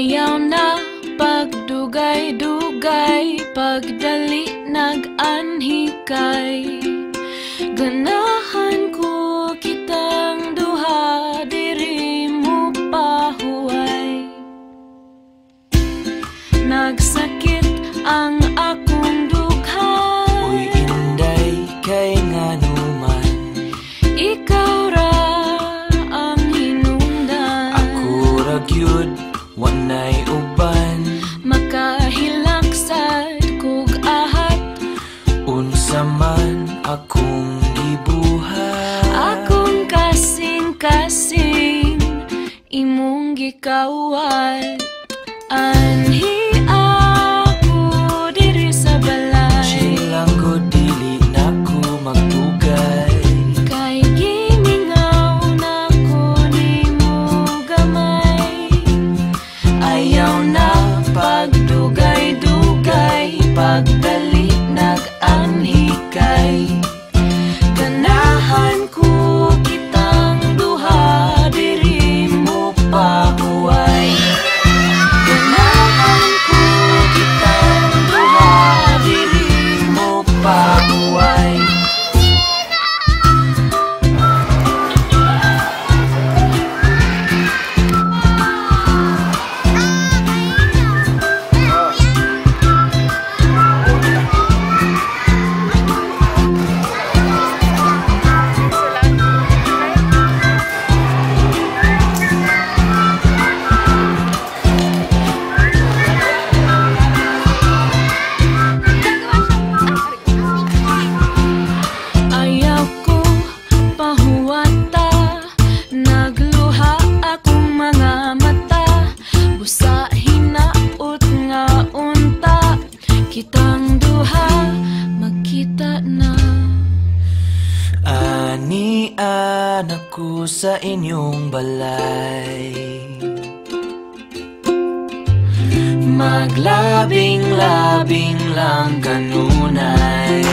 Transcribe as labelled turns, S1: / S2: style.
S1: Ayaw na pagdugay-dugay, pagdali nag-anhikay. Ganahan ko kitang duha, diri mo pahuway. Nagsakit ang akong dugha,
S2: uy inday kay nganuman.
S1: Ikaw ra ang hinungdan,
S2: Ako ra gyud wanay uban.
S1: Makahilaksad kog ahat,
S2: Unsa man akong gibuhat.
S1: akong kasing-kasing imong gikawat. Anhi ako diri sa balay,
S2: Chill lang ko dili nako magtugay.
S1: kay gimingaw na ko nimo gamay.
S2: Ayaw na
S1: pagdugay-dugay, pagdali nag-anhikay. Ganahan ko kitang duha, diri mo pahuway. Ganahan ko kitang duha, diri mo pahuway. Ayaw ko pahuwata, nagluha akong mga mata. Busa hinaot nga unta, kitang duha magkita na.
S2: Anian ako sa inyong balay. Maglabing-labing lang kanunay.